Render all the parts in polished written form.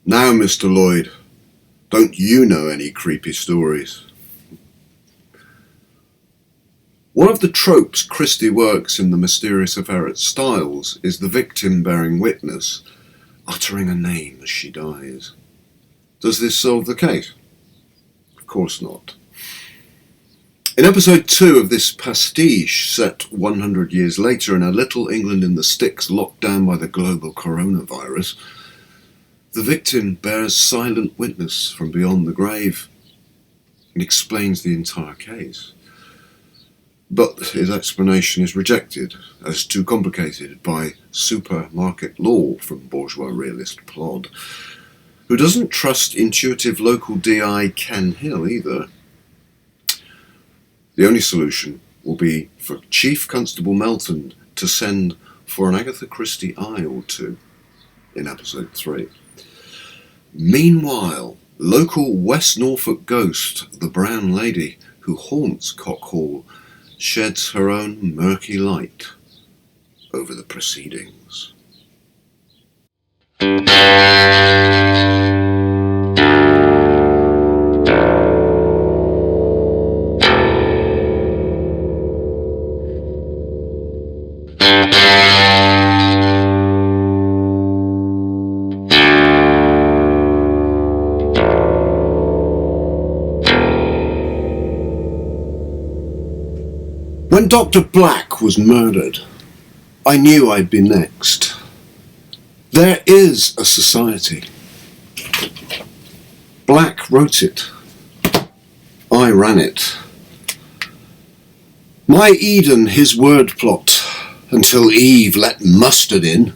Now, Mr. Lloyd, don't you know any creepy stories? One of the tropes Christie works in The Mysterious Affair at Styles is the victim bearing witness, uttering a name as she dies. Does this solve the case? Of course not. In episode 2 of this pastiche, set 100 years later in a little England in the Styx locked down by the global coronavirus, the victim bears silent witness from beyond the grave and explains the entire case. But his explanation is rejected as too complicated by supermarket law from Bourgeois Realist Plod, who doesn't trust intuitive local DI Ken Hill either. The only solution will be for Chief Constable Melton to send for an Agatha Christie eye or two in episode 3. Meanwhile, local West Norfolk ghost, the Brown Lady, who haunts Cock Hall, sheds her own murky light over the proceedings. When Dr. Black was murdered, I knew I'd be next. There is a society. Black wrote it. I ran it. My Eden, his word plot, until Eve let Mustard in.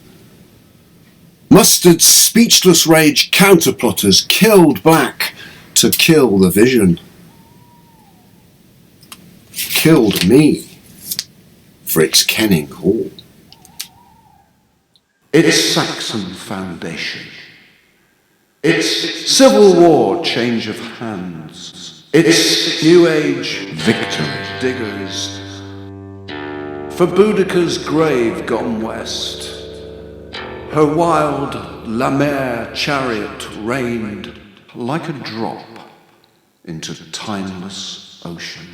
Mustard's speechless rage counterplotters killed Black to kill the vision. Killed me for its Kenning Hall. Its Saxon foundation, its Civil War change of hands, its New Age victory diggers, for Boudicca's grave gone west, her wild La Mer chariot reigned like a drop into timeless ocean,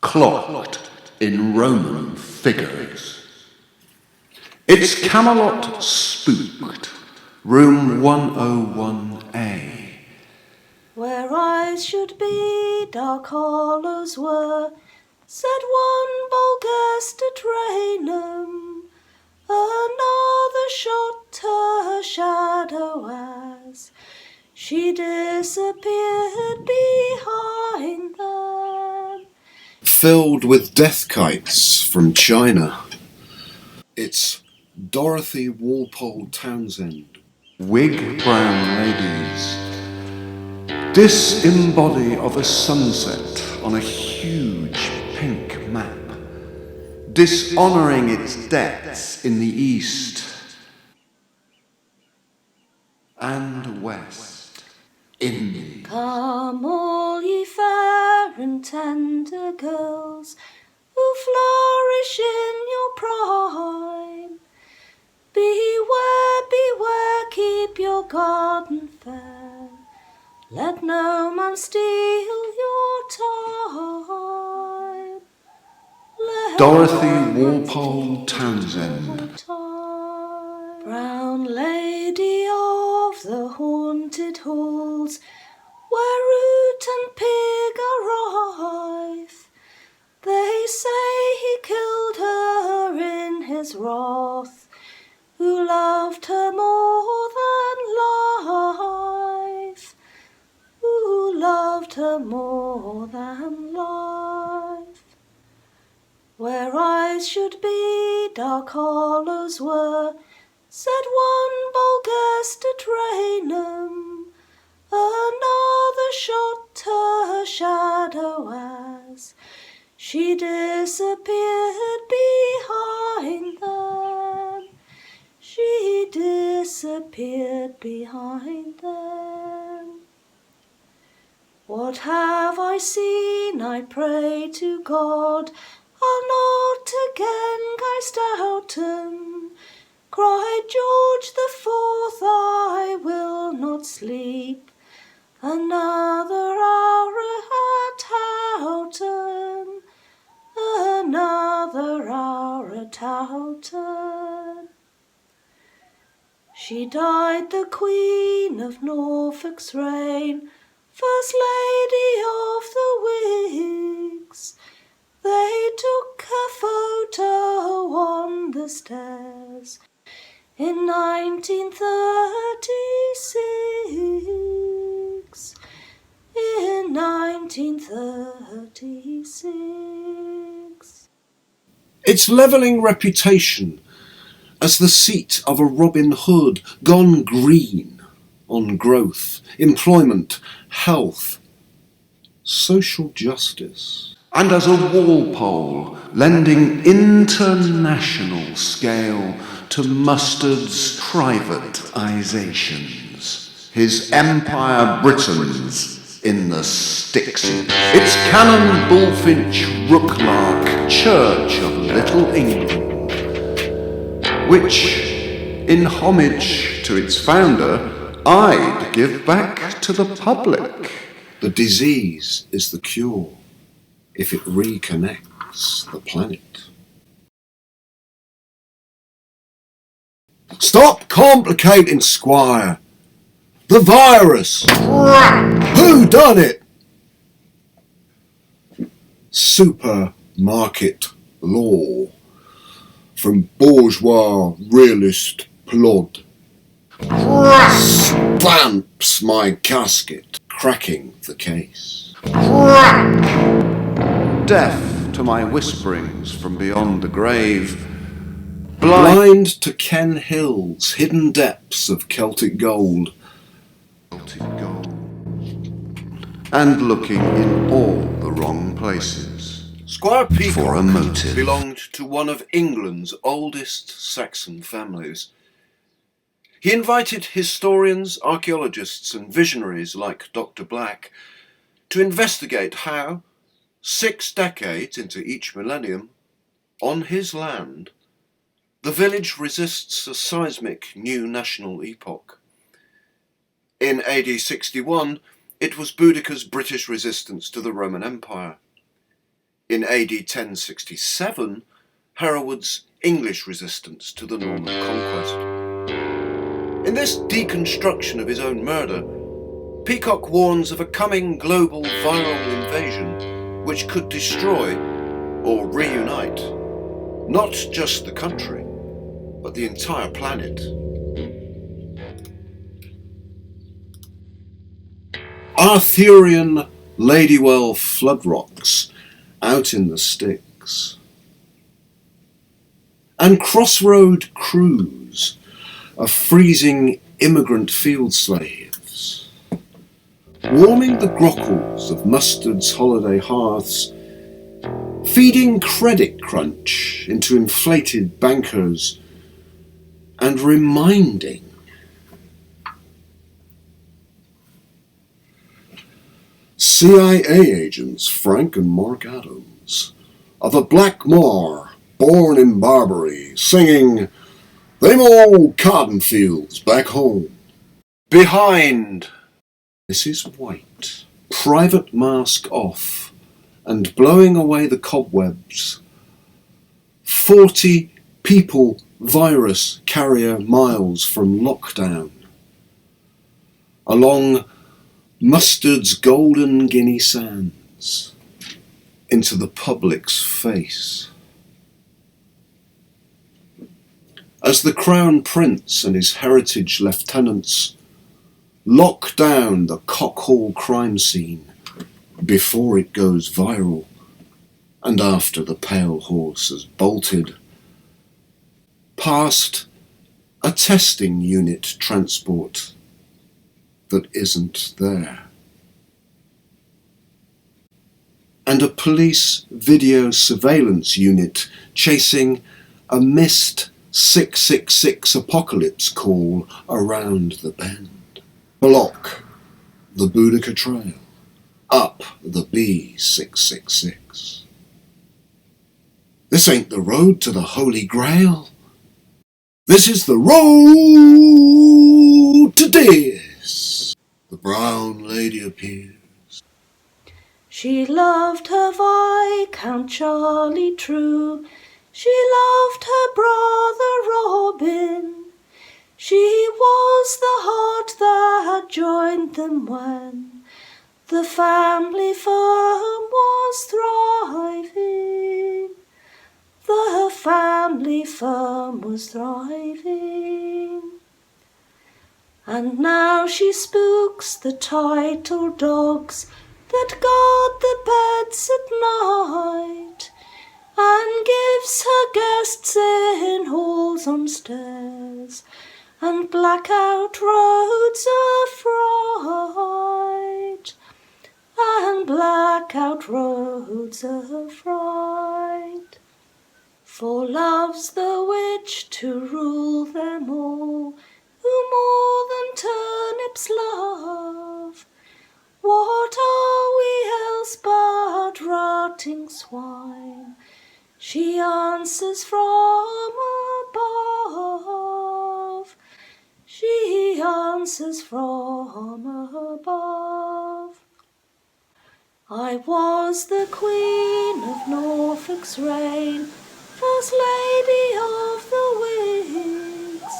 clocked in Roman figures. Its Camelot spooked, room 101A. Where eyes should be, dark hollows were, said one bold guest at Raynham. Another shot her shadow as she disappeared behind them. Filled with death kites from China. It's Dorothy Walpole Townsend. Whig brown ladies, disembody of a sunset on a huge pink map, dishonouring its debts in the east and west. InnThe. Come all ye fair and tender girls, who flourish in your prime. Beware, beware, keep your garden fair. Let no man steal your time. Let Dorothy no man Walpole steal Townsend. your time. Brown lady of the haunted halls, where root and pig are rife, they say he killed her in his wrath, who loved her more than life, who loved her more than life. Where eyes should be, dark hollows were, said one bold guest at Raynham. Another shot her shadow as she disappeared behind them. She disappeared behind them. What have I seen, I pray to God, I'll not again cast Stoughton, Cried George the Fourth, I will not sleep another hour at Houghton, another hour at Houghton. She died the Queen of Norfolk's reign, First Lady of the Whigs. They took her photo on the stairs in 1936. In 1936. Its levelling reputation as the seat of a Robin Hood gone green on growth, employment, health, social justice. And as a Walpole lending international scale to Mustard's privatisations, his Empire Britons in the Styx, its Canon Bullfinch Rooklark Church of Little England, which, in homage to its founder, I'd give back to the public. The disease is the cure if it reconnects the planet. Stop complicating, Squire! The virus! Who done it? Supermarket law from Bourgeois, Realist, Plod. Stamps my casket, cracking the case. Deaf to my whisperings from beyond the grave, Blind to Ken Hill's hidden depths of Celtic gold, and looking in all the wrong places Squire for a Peacock motive. belonged to one of England's oldest Saxon families. He invited historians, archaeologists and visionaries like Dr. Black to investigate how, 6 decades into each millennium, on his land, the village resists a seismic new national epoch. In AD 61, it was Boudicca's British resistance to the Roman Empire. In AD 1067, Hereward's English resistance to the Norman conquest. In this deconstruction of his own murder, Peacock warns of a coming global viral invasion which could destroy or reunite not just the country, but the entire planet. Arthurian Ladywell flood rocks out in the Styx. And crossroad crews of freezing immigrant field slaves, warming the grockles of Mustard's holiday hearths, feeding credit crunch into inflated bankers, and reminding CIA agents Frank and Mark Adams of a black Moor born in Barbary singing "Them old cotton fields back home." Behind Mrs. White, private mask off and blowing away the cobwebs, 40 people virus carrier miles from lockdown, along Mustard's golden Guinea sands, into the public's face. As the Crown Prince and his heritage lieutenants lock down the Cockhall crime scene before it goes viral and after the pale horse has bolted, past a testing unit transport that isn't there, and a police video surveillance unit chasing a missed 666 apocalypse call around the bend. Block the Boudicca Trail, up the B666. This ain't the road to the Holy Grail. This is the road to Dis. The brown lady appears. She loved her Viscount Charlie true, she loved her brother Robin. She was the heart that joined them when the family firm was thriving. The family firm was thriving. And now she spooks the title dogs that guard the beds at night, and gives her guests in halls on stairs and blackout roads of fright, and blackout roads of fright. For love's the witch to rule them all, who more than turnips love. What are we else but rotting swine? She answers from above. She answers from above. I was the Queen of Norfolk's reign, First Lady of the Whigs.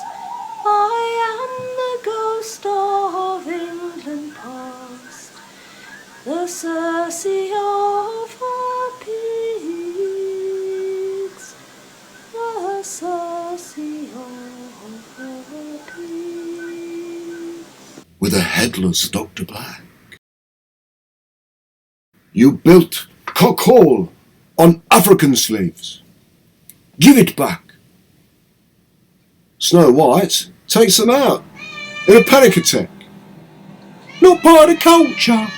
I am the ghost of England past, the Circe of her pigs, the Circe of her pigs. With a headless Dr. Black. You built Cock Hall on African slaves. Give it back. Snow White takes them out in a panic attack. Not part of culture.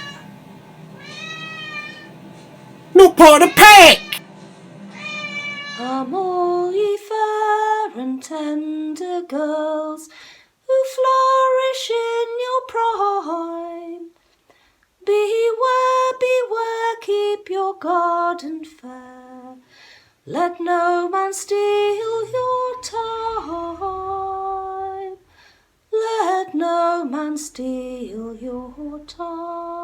Not part of pack. Come all ye fair and tender girls who flourish in your prime. Beware, beware, keep your garden fair. Let no man steal your time. Let no man steal your time.